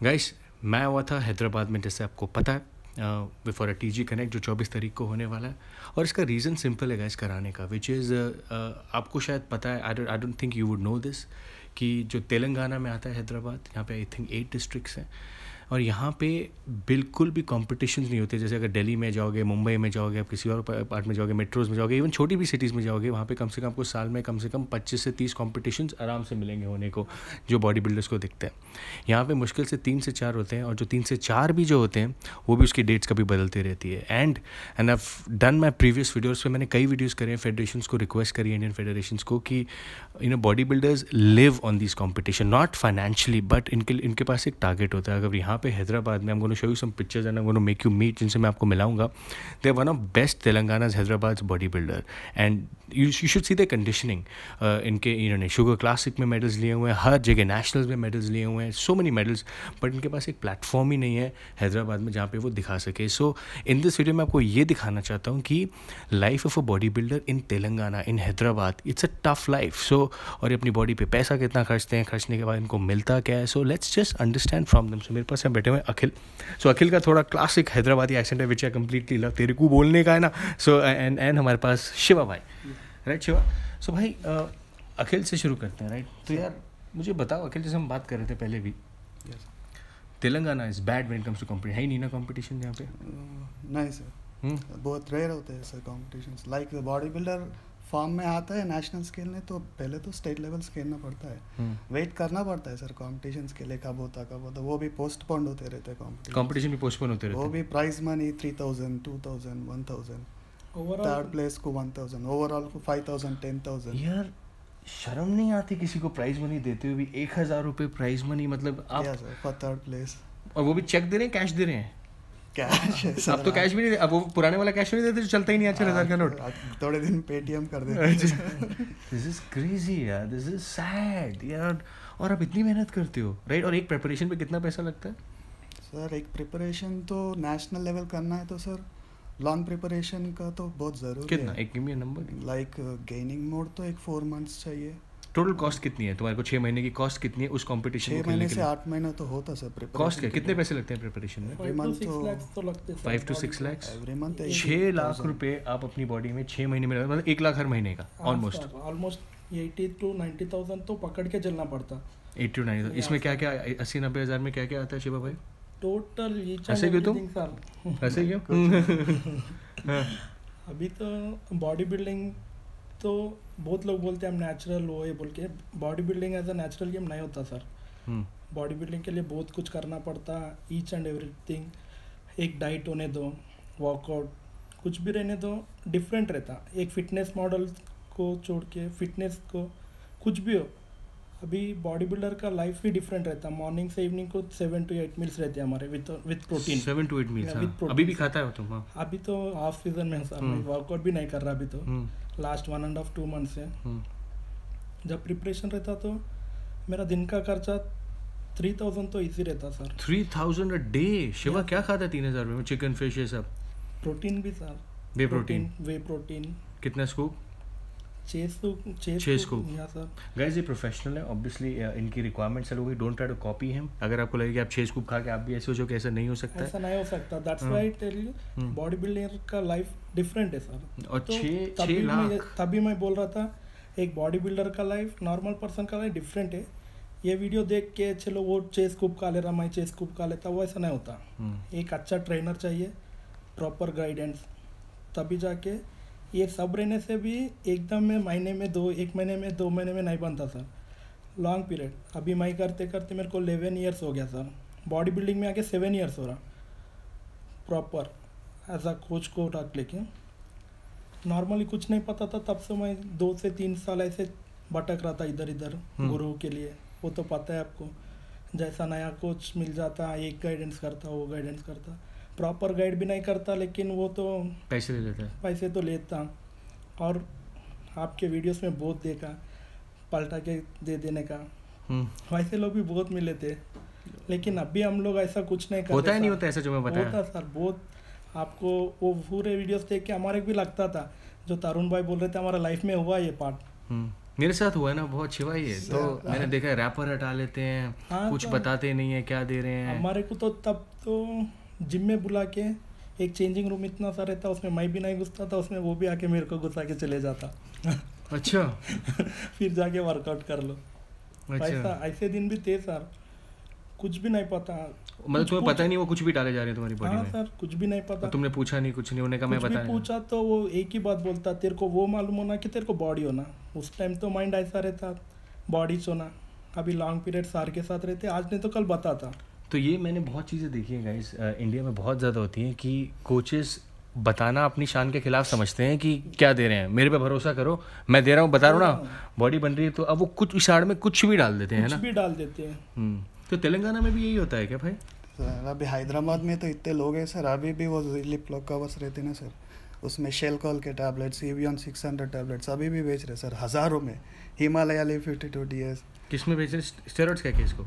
Guys मैं हुआ था हैदराबाद में, जैसे आपको पता है, बिफोर अ TG कनेक्ट जो 24 तारीख को होने वाला है। और इसका रीज़न सिंपल है गाइस कराने का, विच इज़ आपको शायद पता है, I don't think you would know this, कि जो तेलंगाना में आता है हैदराबाद, यहाँ पे आई थिंक 8 डिस्ट्रिक्ट्स हैं और यहाँ पे बिल्कुल भी कॉम्पिटिशन्स नहीं होते। जैसे अगर दिल्ली में जाओगे, मुंबई में जाओगे, आप किसी और पार्ट में जाओगे, मेट्रोज़ में जाओगे, इवन छोटी भी सिटीज़ में जाओगे, वहाँ पे कम से कम आपको साल में कम से कम 25 से 30 कॉम्पिटिशन्स आराम से मिलेंगे होने को, जो बॉडी बिल्डर्स को दिखते हैं। यहाँ पे मुश्किल से 3 से 4 होते हैं, और जो 3 से 4 भी जो होते हैं वो भी उसकी डेट्स कभी बदलती रहती है। And I done my previous videos पे मैंने कई वीडियोज़ करे हैं, फेडरेशंस को रिक्वेस्ट करी है, इंडियन फेडरेशंस को, कि body builders live on this competition, not financially, but इनके पास एक टारगेट होता है। अगर यहाँ पे हैदराबाद में, I'm going to show you some pictures and I'm going to make you meet, जिनसे मैं आपको मिलाऊंगा। They are one of best Telangana's Hyderabad's bodybuilder and you should see their conditioning। इनके इन्होंने शुगर क्लासिक में मेडल्स लिए हुए हैं, हर जगह नेशनल्स में मेडल्स लिए हुए हैं, सो मेनी मेडल्स, बट इनके पास एक प्लेटफॉर्म ही नहीं है हैदराबाद में जहाँ पे वो दिखा सके। सो इन दिस वीडियो में आपको ये दिखाना चाहता हूँ कि life of a body builder in Telangana, in Hyderabad, it's a tough life. So और ये अपनी बॉडी पे पैसा कितना खर्चते हैं, खर्चने के बाद इनको मिलता क्या है। So let's just understand from them. So मेरे पास यहाँ बैठे हुए अखिल। सो अखिल का थोड़ा क्लासिक हैदराबादी एक्सेंट है, विच आई कम्प्लीटली लव, तेरे को बोलने का है ना। सो एंड हमारे पास शिवा भाई, राइट शिवा। सो भाई अखिल से शुरू करते हैं, राइट। तो यार मुझे बताओ अखिल, जैसे हम बात कर रहे थे पहले भी, Telangana is bad when it comes to competition, है ही नहीं ना कॉम्पिटिशन यहाँ पे? नहीं सर, बहुत रेयर होते हैं sir competitions. Like body builder form में आता है नेशनल्स खेलने, तो पहले तो स्टेट लेवल्स खेलना पड़ता है, वेट करना पड़ता है सर कॉम्पिटिशन्स के लिए, कब होता वो भी पोस्टपोन्ड होते रहते हैं कॉम्पिटिशन भी पोस्टपोन होते रहते हैं, वो भी प्राइज मनी 3000, 2000, 1000, थर्ड प्लेस को 1000, ओवरऑल को 5000, 10000। यार शर्म नहीं आती किसी को प्राइज मनी देते हुए भी? 1000 रुपये प्राइज मनी, मतलब आप फॉर थर्ड प्लेस, और वो भी चेक दे रहे हैं, कैश दे रहे हैं? कैश है सर। अब तो कैश भी नहीं दे, अब वो पुराने वाला कैश नहीं देते जो चलता ही नहीं, 4000 का नोट। थोड़े दिन पेटीएम कर देते। दिस इज क्रेजी यार, दिस इज सैड यार। और आप इतनी मेहनत करते हो, राइट? और एक प्रिपरेशन पे कितना पैसा लगता है सर? एक प्रिपरेशन तो नेशनल लेवल करना है तो सर लॉन्ग प्रिपरेशन का तो बहुत ज़रूरी कितना है। एक give me a number. Like gaining mode तो एक 4 मंथ्स चाहिए। टोटल कॉस्ट कितनी है तुम्हारे को? 6 महीने की कॉस्ट कितनी है उस कंपटीशन को 6 महीने से 8 महीना तो होता सर प्रिपरेशन। कॉस्ट क्या, कितने पैसे लगते हैं प्रिपरेशन में? 5 to 6 lakhs every month. 6 lakh रुपए आप अपनी बॉडी में 6 महीने में, मतलब 1 लाख हर महीने का ऑलमोस्ट 80 to 90,000 तो पकड़ के चलना पड़ता। 80 to 90। इसमें क्या क्या 80-90 हज़ार में क्या क्या आता है शिवा भाई? टोटल ऐसे क्यों तुम? ऐसे क्यों? अभी तो बॉडी बिल्डिंग तो बहुत लोग बोलते हैं हम नेचुरल हो, ये बोल के body building as a natural game नहीं होता सर। बॉडी बिल्डिंग के लिए बहुत कुछ करना पड़ता, ईच एंड एवरीथिंग। एक डाइट होने दो, वर्कआउट कुछ भी रहने दो, डिफरेंट रहता। एक फिटनेस मॉडल को छोड़ के फिटनेस को कुछ भी हो, अभी बॉडी बिल्डर का लाइफ भी डिफरेंट रहता। मॉर्निंग से इवनिंग को 7 to 8 मील्स रहते हैं हमारे विद प्रोटीन। 7 to 8 मील्स अभी भी खाता है तुम? हाँ, अभी तो हाफ सीजन में सर, वर्कआउट भी नहीं कर रहा अभी तो, लास्ट 1.5-2 मंथ से। जब प्रिपरेशन रहता तो मेरा दिन का खर्चा 3000 तो इजी रहता सर। 3000 a day? शिवा क्या खाता है 3000 में? चिकन, फिश, ये सब? प्रोटीन भी सर, वे प्रोटीन। कितना स्कूप? 6 स्कूप। या सर गाइस ये प्रोफेशनल है, ऑब्वियसली इनकी रिक्वायरमेंट्स है, लोग don't try to copy him. अगर आपको लगे कि आप 6 स्कूप खा के आप भी ऐसे हो जाओ, ऐसा नहीं हो सकता, ऐसा नहीं हो सकता। That's why I tell you body builder का लाइफ डिफरेंट है सर। और 6 लाख तभी मैं बोल रहा था, एक बॉडी बिल्डर का लाइफ नॉर्मल पर्सन का लाइफ डिफरेंट है। ये वीडियो देख के चलो वो 6 स्कूप खा ले रहा, मैं 6 स्कूप खा लेता, वो ऐसा नहीं होता। एक अच्छा ट्रेनर चाहिए, प्रॉपर गाइडेंस, तभी जाके ये सब रहने से भी एकदम में महीने में 1 महीने में 2 महीने में नहीं बनता सर, लॉन्ग पीरियड। अभी मैं करते करते मेरे को 11 ईयर्स हो गया सर, बॉडी बिल्डिंग में आके 7 ईयर्स हो रहा प्रॉपर एज अ कोच को रख लेके। नॉर्मली कुछ नहीं पता था, तब से मैं 2 से 3 साल ऐसे भटक रहा था इधर इधर गुरु के लिए। वो तो पता है आपको, जैसा नया कोच मिल जाता, एक गाइडेंस करता, वो गाइडेंस करता, प्रॉपर गाइड भी नहीं करता, लेकिन वो तो पैसे ले लेता है। पैसे तो लेता। और आपके वीडियोस में बहुत देखा पलटा के दे देने का, वैसे लोग भी बहुत मिले थे, लेकिन अभी हम लोग ऐसा कुछ नहीं करते। होता है नहीं होता ऐसा जो मैं बताया? होता सर बहुत। आपको वो पूरे वीडियोस देख के हमारे भी लगता था, जो तरुण भाई बोल रहे थे हमारा लाइफ में हुआ ये पार्ट, मेरे साथ हुआ है ना, बहुत छिवा ही है। तो मैंने देखा है रैपर हटा लेते हैं, हाँ, कुछ तो बताते नहीं है क्या दे रहे हैं। हमारे को तो तब तो जिम में बुला के एक चेंजिंग रूम इतना सा रहता, उसमें मैं भी नहीं घुसता था, उसमें वो भी आके मेरे को घुसा के चले जाता। अच्छा। फिर जाके वर्कआउट कर लो। अच्छा, ऐसा ऐसे दिन भी थे सर, कुछ भी नहीं पता। मतलब तुम्हें पता ही नहीं वो कुछ भी डाले जा रहे हैं तुम्हारी बॉडी हाँ में? सर, कुछ भी नहीं पता। और तुमने पूछा नहीं, कुछ नहीं, उन्होंने कहा मैं कुछ भी बता। पूछा तो वो एक ही बात बोलता, तेरे को वो मालूम होना कि तेरे को बॉडी होना। उस टाइम तो माइंड ऐसा रहता, बॉडी सोना। अभी लॉन्ग पीरियड सार के साथ रहते, आज नहीं तो कल बताता। तो ये मैंने बहुत चीज़ें देखी हैं गाइस, इंडिया में बहुत ज़्यादा होती हैं कि कोचेस बताना अपनी शान के खिलाफ समझते हैं कि क्या दे रहे हैं, मेरे पे भरोसा करो, मैं दे रहा हूँ, बता रहा हूँ ना, बॉडी बन रही है। तो अब वो कुछ इशाड़ में कुछ भी डाल देते हैं कुछ ना। भी डाल देते हैं। तो तेलंगाना में भी यही होता है क्या भाई? सर अभी हैदराबाद में तो इतने लोग हैं सर, अभी भी वो लिप लॉक कवर्स रहते हैं ना सर, उसमें शेलकॉल के टैबलेट्स, एवियन 600 टैबलेट्स अभी भी बेच रहे सर हज़ारों में। Himalaya live 52 DS। किस में बेच रहे? स्टेरॉइड्स क्या केस को?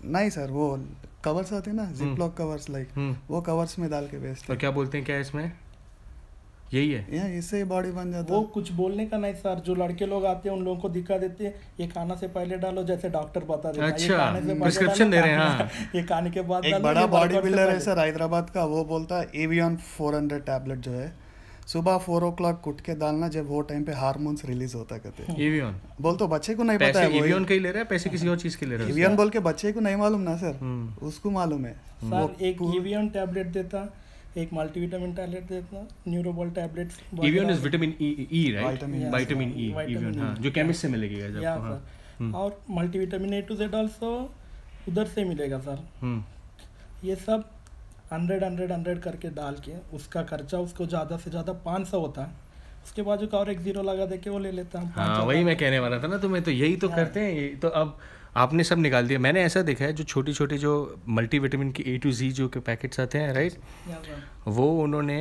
नहीं सर, वो कवर्स आते हैं ना, जिप लॉक कवर्स, लाइक वो कवर्स में डाल के बेचते और क्या बोलते हैं, क्या है इसमें? यही है हैं, इससे ही बॉडी बन जाता वो है। कुछ बोलने का नहीं सर, जो लड़के लोग आते हैं उन लोगों को दिखा देते हैं, ये खाना से पहले डालो, जैसे डॉक्टर बता देता है, ये अच्छा, खाने से पहले प्रिस्क्रिप्शन डालो, दे रहे हैं, खाने- हाँ। ये खाने के बाद एक डालो, बड़ा ये बॉडी workout से बिल्डर है पहले। सर हैदराबाद का, वो बोलता है एवियन 400 टैबलेट जो है सुबह 4 o'clock कुट के डालना, जब वो टाइम पे हार्मोन्स रिलीज होता कहते हैं। एवियन बोल तो बच्चे को नहीं पता पैसे है, वो एवियन का ही ले रहा है, पैसे किसी और चीज़ के ले रहा है? एवियन बोल के बच्चे को नहीं मालूम ना सर, हम्म। उसको मालूम है। सर एक एवियन टैबलेट देता, एक मल्टीविटामिन टैबलेट देता, Neurobion tablets. Evion is vitamin E right? Vitamin E, vitamin E, Vitamin Evion, E, हाँ, जो केमिस्ट से मिलेगी जब। या हाँ। सर, और multivitamin A to Z also उधर से मिलेगा सर। ये सब 100 करके डाल के उसका खर्चा उसको ज़्यादा से ज़्यादा 500 होता है, उसके बाद जो और एक जीरो लगा दे के वो ले लेता है। हाँ, वही मैं कहने वाला था ना तुम्हें, तो यही तो करते हैं ये। तो अब आपने सब निकाल दिया। मैंने ऐसा देखा है जो छोटी छोटी जो मल्टीविटामिन की A to Z जो के पैकेट्स आते हैं राइट, वो उन्होंने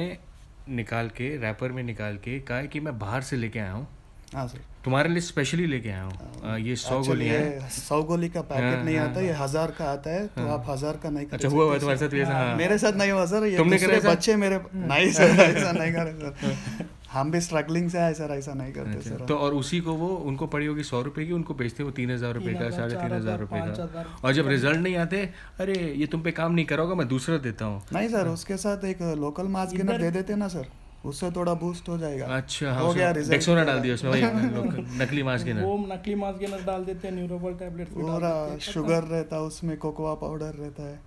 निकाल के रैपर में निकाल के कहा है कि मैं बाहर से लेके आया हूँ, हाँ सर, तुम्हारे लिए स्पेशली लेके आया हूँ। ये 100 गोलियाँ हैं। 100 गोली का पैकेट हाँ, नहीं हाँ, आता, ये 1000 का आता है, तो आप 1000 का नहीं कर अच्छा, सकते हुआ सर। तुम्हारे साथ भी ऐसा? हाँ। मेरे साथ नहीं हुआ सर, ये तुमने दूसरे करा ऐसा? बच्चे मेरे नहीं सर, ऐसा नहीं करे सर, हम भी स्ट्रगलिंग से आए सर, ऐसा नहीं करते अच्छा, सर। तो और उसी को वो उनको पड़ी होगी 100 रुपए की, उनको बेचते वो 3000 रुपए का, 3500 रुपए का। 5000 और जब रिजल्ट नहीं आते, अरे ये तुम पे काम नहीं करोगे, मैं दूसरा देता हूँ। नहीं सर, उसके साथ एक लोकल मास गेनर दे देते ना सर, उससे थोड़ा बूस्ट हो जाएगा। अच्छा, हो गया result। डेक्सोना डाल दिया उसमें, वही नकली मास्क के ना। वो नकली मास गेनर डाल देते हैं, न्यूरोबॉल टैबलेट्स भी डाल पूरा देते हैं। शुगर रहता है उसमें, कोकोआ पाउडर रहता है,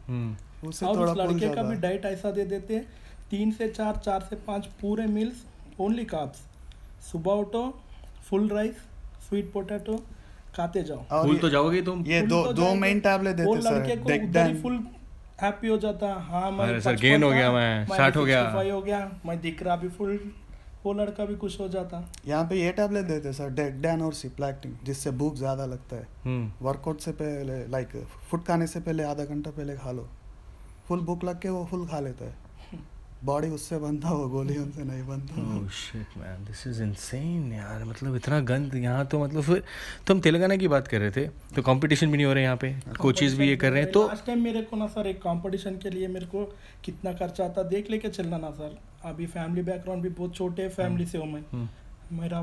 उससे और थोड़ा उस पुल लड़के का जाता भी है। डाइट ऐसा दे देते हैं, 3 से 4, 4 से 5 पूरे मील्स ओनली कार्ब्स। सुबह उठो, फुल राइस, स्वीट पोटैटो खाते जाओ। और फूल तो जाओगे तुम। ये फुल दो तो दो जाएगा। मेन टैबलेट वो देते लड़के सर, को उधर ही डेक्डान। फुल हैप्पी हो जाता, हाँ मैं अरे सर, 55 gain हो था, गया मैं, 60 हो गया। 65 हो गया, मैं दिख रहा भी फुल, वो लड़का भी खुश हो जाता। यहाँ पे ये टैबलेट देते सर, डेक्डान और सिप्लैक्टिन, जिससे भूख ज़्यादा लगता है। वर्कआउट से पहले, लाइक फूड खाने से पहले आधा घंटा पहले खा लो, फुल भूख लग के वो फुल खा लेता है, बॉडी उससे बनता, वो गोलियों से नहीं बनता। Oh shit man, this is insane यार, मतलब इतना गंद यहाँ तो। मतलब फिर तो हम तेलंगाना की बात कर रहे थे, तो कंपटीशन भी नहीं हो रहा है यहाँ पे, कोचेस भी ये कर रहे हैं। तो लास्ट टाइम मेरे को ना सर, एक कंपटीशन के लिए मेरे को कितना खर्चा आता देख लेके चलना ना सर। अभी फैमिली बैकग्राउंड भी बहुत छोटे फैमिली से हूँ मैं। मेरा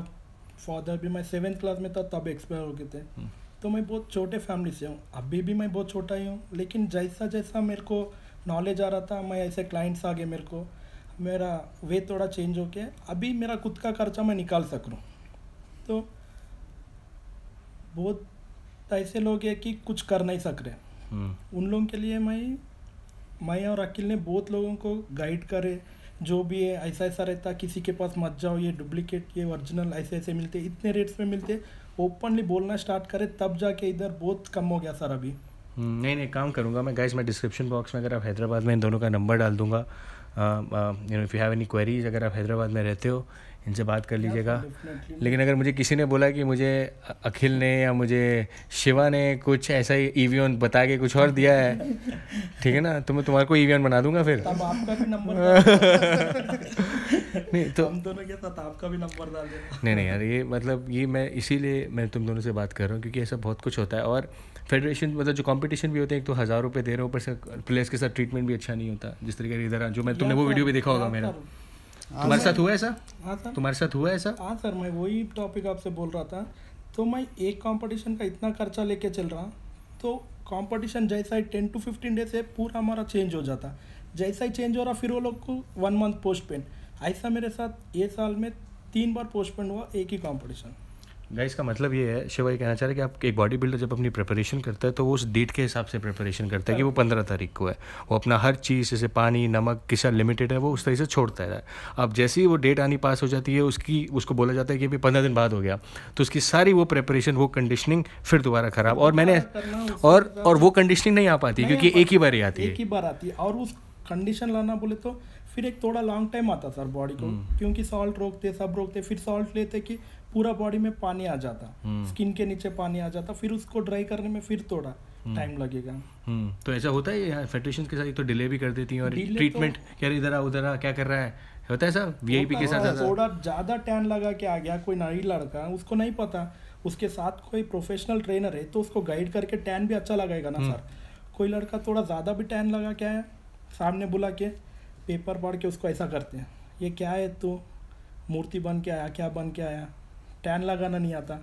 फादर भी, मैं 7th क्लास में था तब एक्सपायर हो गए थे, तो मैं बहुत छोटे फैमिली से हूँ। अभी भी मैं बहुत छोटा ही हूँ, लेकिन जैसा जैसा मेरे को नॉलेज आ रहा था, मैं ऐसे क्लाइंट्स आ गए मेरे को, मेरा वे थोड़ा चेंज हो गया, अभी मेरा खुद का खर्चा मैं निकाल सक रहा हूँ। तो बहुत ऐसे लोग हैं कि कुछ कर नहीं सक रहे, उन लोगों के लिए मैं और अखिल ने बहुत लोगों को गाइड करे। जो भी है ऐसा ऐसा रहता, किसी के पास मत जाओ, ये डुप्लीकेट, ये ओरिजिनल ऐसे ऐसे मिलते, इतने रेट्स में मिलते, ओपनली बोलना स्टार्ट करे, तब जाके इधर बहुत कम हो गया सर अभी। नहीं, काम करूँगा मैं गाइस, मैं डिस्क्रिप्शन बॉक्स में अगर आप हैदराबाद में इन दोनों का नंबर डाल दूंगा। You know if you have any queries, अगर आप हैदराबाद में रहते हो इनसे बात कर लीजिएगा। लेकिन अगर मुझे किसी ने बोला कि मुझे अखिल ने या मुझे शिवा ने कुछ ऐसा ही ईवीएन बता के कुछ और दिया है, ठीक है ना, तो मैं तुम्हारे को ईवीएन बना दूंगा फिर। तब आपका भी नंबर नहीं तो हम दोनों के साथ आपका भी नंबर डाल देना। नहीं यार, ये मतलब ये मैं इसीलिए मैं तुम दोनों से बात कर रहा हूँ क्योंकि ऐसा बहुत कुछ होता है। और फेडरेशन मतलब जो कंपटीशन भी होते हैं, एक तो 1000 रुपये दे रहे हो, ऊपर से प्लेयर्स के साथ ट्रीटमेंट भी अच्छा नहीं होता, जिस तरीके से इधर जो मैं तुमने वो वीडियो भी देखा होगा मेरा। तुम्हारे साथ हुआ ऐसा? हाँ सर, तुम्हारे साथ हुआ ऐसा? हाँ सर, मैं वही टॉपिक आपसे बोल रहा था। तो मैं एक कंपटीशन का इतना खर्चा लेके चल रहा, तो कंपटीशन जैसा ही 10 to 15 डेज से पूरा हमारा चेंज हो जाता, जैसा ही चेंज हो रहा फिर वो लोग को 1 month पोस्टपेंड। ऐसा मेरे साथ ये साल में 3 बार पोस्टपेंड हुआ एक ही कंपटीशन। गाइस का मतलब ये है, शिवा ये कहना चाह रहे हैं कि आप एक बॉडी बिल्डर जब अपनी प्रिपरेशन करता है तो वो उस डेट के हिसाब से प्रिपरेशन करता है कि वो 15 तारीख को है, वो अपना हर चीज़ जैसे पानी नमक किसा लिमिटेड है वो उस तरह से छोड़ता है। अब जैसे ही वो डेट आनी पास हो जाती है उसको बोला जाता है कि अभी 15 दिन बाद हो गया, तो उसकी सारी वो प्रिपरेशन वो कंडीशनिंग फिर दोबारा ख़राब, और मैंने और वो कंडीशनिंग नहीं आ पाती क्योंकि एक ही बार ही आती है, एक ही बार आती है। और उस कंडीशन लाना बोले तो फिर एक थोड़ा लॉन्ग टाइम आता सर बॉडी को, क्योंकि सॉल्ट रोकते सब रोकते, फिर सॉल्ट लेते कि पूरा बॉडी में पानी आ जाता, स्किन के नीचे पानी आ जाता, फिर उसको ड्राई करने में फिर थोड़ा टाइम लगेगा। तो ऐसा होता है यहाँ फेडरेशन के साथ, तो डिले भी कर देती हैं और ट्रीटमेंट क्या इधर आ उधर आ क्या कर रहा है, होता है सर वीआईपी के साथ थोड़ा ज़्यादा टैन लगा के आ गया कोई नई लड़का, उसको नहीं पता, उसके साथ कोई प्रोफेशनल ट्रेनर है तो उसको गाइड करके टैन भी अच्छा लगाएगा ना सर। कोई लड़का थोड़ा ज़्यादा भी टैन लगा के आया, सामने बुला के पेपर पढ़ के उसको ऐसा करते हैं, ये क्या है तू मूर्ति बन के आया, क्या बन के आया, टैन लगाना नहीं आता,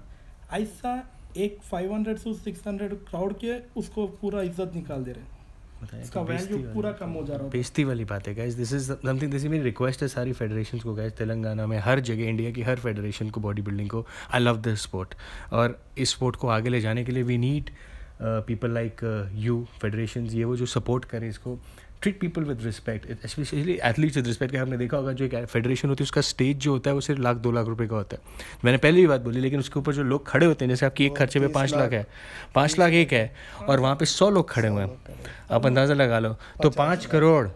ऐसा एक 500 से 600 क्राउड के उसको पूरा इज्जत निकाल दे रहे, इसका वैल्यू पूरा कम हो जा रहा है। बेइज्जती वाली बात है guys, this is something, this is मेरी रिक्वेस्ट है सारी फेडरेशंस को गाइस, तेलंगाना में हर जगह, इंडिया की हर फेडरेशन को, बॉडी बिल्डिंग को, आई लव दिस स्पोर्ट, और इस स्पोर्ट को आगे ले जाने के लिए we need people like you, federations ये वो जो सपोर्ट करें इसको, treat people with respect, specially athletes with respect. आपने देखा होगा जो एक फेडरेशन होती है उसका स्टेज जो होता है वो सिर्फ 1-2 लाख रुपए का होता है, मैंने पहले भी बात बोली, लेकिन उसके ऊपर जो लोग खड़े होते हैं, जैसे आपकी एक खर्चे पे 5 लाख है, 5 लाख एक है, और वहाँ पे 100 लोग खड़े हुए हैं, आप अंदाज़ा लगा लो, तो 5 करोड़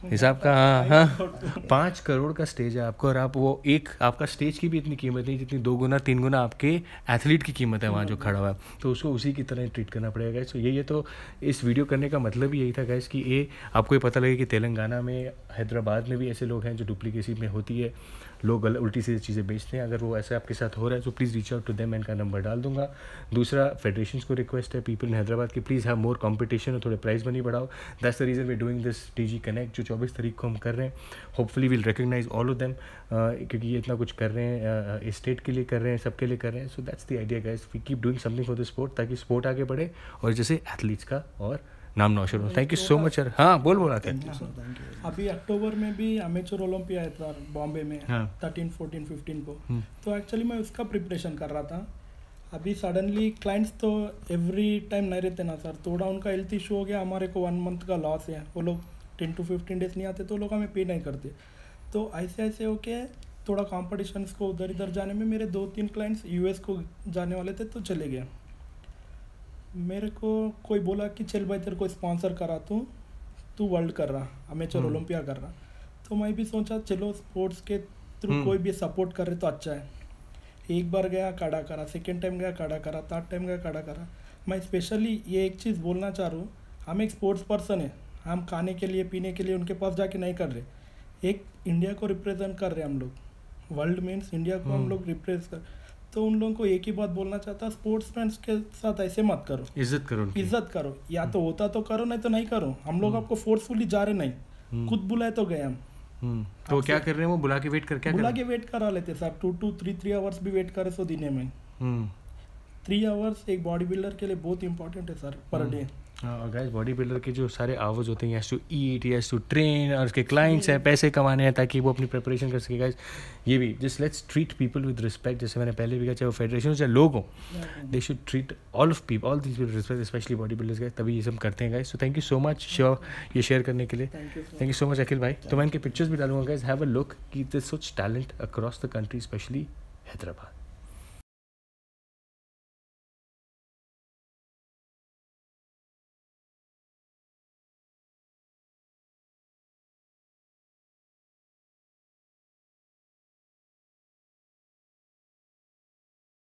हिसाब का, हाँ 5 करोड़ का स्टेज है आपको, और आप वो एक, आपका स्टेज की भी इतनी कीमत नहीं जितनी 2 गुना 3 गुना आपके एथलीट की कीमत है वहाँ जो खड़ा हुआ है, तो उसको उसी की तरह ट्रीट करना पड़ेगा गाइस। तो ये तो इस वीडियो करने का मतलब ही यही था गाइस कि ये आपको ये पता लगे कि तेलंगाना में, हैदराबाद में भी ऐसे लोग हैं जो डुप्लीकेसी में होती है, लोग उल्टी सीधी चीज़ें बेचते हैं। अगर वो ऐसे आपके साथ हो रहा है तो please reach out to them, मैं इनका नंबर डाल दूंगा। दूसरा, फेडरेशंस को रिक्वेस्ट है, पीपल इन हैदराबाद की प्लीज़ हैव मोर कंपटीशन, और थोड़े प्राइस मनी बढ़ाओ। That's the reason we doing this TG connect जो 24 तारीख को हम कर रहे हैं। Hopefully will recognise all of them, क्योंकि ये इतना कुछ कर रहे हैं, स्टेट के लिए कर रहे हैं, सबके लिए कर रहे हैं। So that's the idea guys, we keep doing something for the sport, ताकि स्पोर्ट आगे बढ़े और जैसे एथलीट्स का और नाम नौशर हो। Thank you so much sir. हाँ बोल आते हैं। अभी अक्टूबर में भी अमेचर ओलंपिया है सर बॉम्बे में, 13, 14, 15 को, तो एक्चुअली मैं उसका प्रिपरेशन कर रहा था। अभी सडनली क्लाइंट्स तो एवरी टाइम नहीं रहते ना सर, थोड़ा उनका हेल्थ इशू हो गया, हमारे को 1 month का लॉस है, वो लोग 10 to 15 डेज नहीं आते तो लोग हमें पे नहीं करते। तो ऐसे ऐसे होके थोड़ा कॉम्पिटिशन्स को उधर इधर जाने में मेरे 2-3 क्लाइंट्स यूएस को जाने वाले थे तो चले गए। मेरे को कोई बोला कि चल भाई तेरे को स्पॉन्सर करा, तू वर्ल्ड कर रहा, अमेचर ओलंपिया कर रहा, तो मैं भी सोचा चलो स्पोर्ट्स के थ्रू कोई भी सपोर्ट कर रहे तो अच्छा है। एक बार गया खड़ा करा, सेकेंड टाइम गया खड़ा करा, थर्ड टाइम गया खड़ा करा। मैं स्पेशली ये एक चीज़ बोलना चाह रहा हूँ, हम एक स्पोर्ट्स पर्सन है, हम खाने के लिए पीने के लिए उनके पास जाके नहीं कर रहे, एक इंडिया को रिप्रेजेंट कर रहे हैं हम लोग, वर्ल्ड मीन्स इंडिया को हम लोग रिप्रेजेंट कर। तो उन लोगों को एक ही बात बोलना चाहता, स्पोर्ट्समैन के साथ ऐसे मत करो, इज्जत करो, या तो होता तो करो नहीं तो नहीं करो। हम लोग आपको फोर्सफुली जा रहे नहीं, खुद बुलाए तो गए हम। तो क्या कर रहे हैं वो बुला के वेट कर, क्या बुला के वेट करा लेते सर, 2 to 3 आवर्स भी वेट करे सो दिन में 3 आवर्स एक बॉडी बिल्डर के लिए बहुत इंपॉर्टेंट है सर पर डे। और गाइस बॉडी बिल्डर के जो सारे आवर्स होते हैं, टू ईट, टू ट्रेन, और उसके क्लाइंट्स हैं, पैसे कमाने हैं ताकि वो अपनी प्रिपरेशन कर सके। गाइस ये भी just let's treat people with respect, जैसे मैंने पहले भी कहा, चाहे वो फेडरेशन हो चाहे लोग हो, they should treat all of people, all these with respect, specially body builders guys, तभी ये सब करते हैं guys. So thank you so much Shiva ये शेयर करने के लिए, थैंक यू सो मच अखिल भाई। तो मैं इनके पिक्चर्स भी डालूंगा गाइस, हैव अ लुक कि this such talent across the country, specially Hyderabad.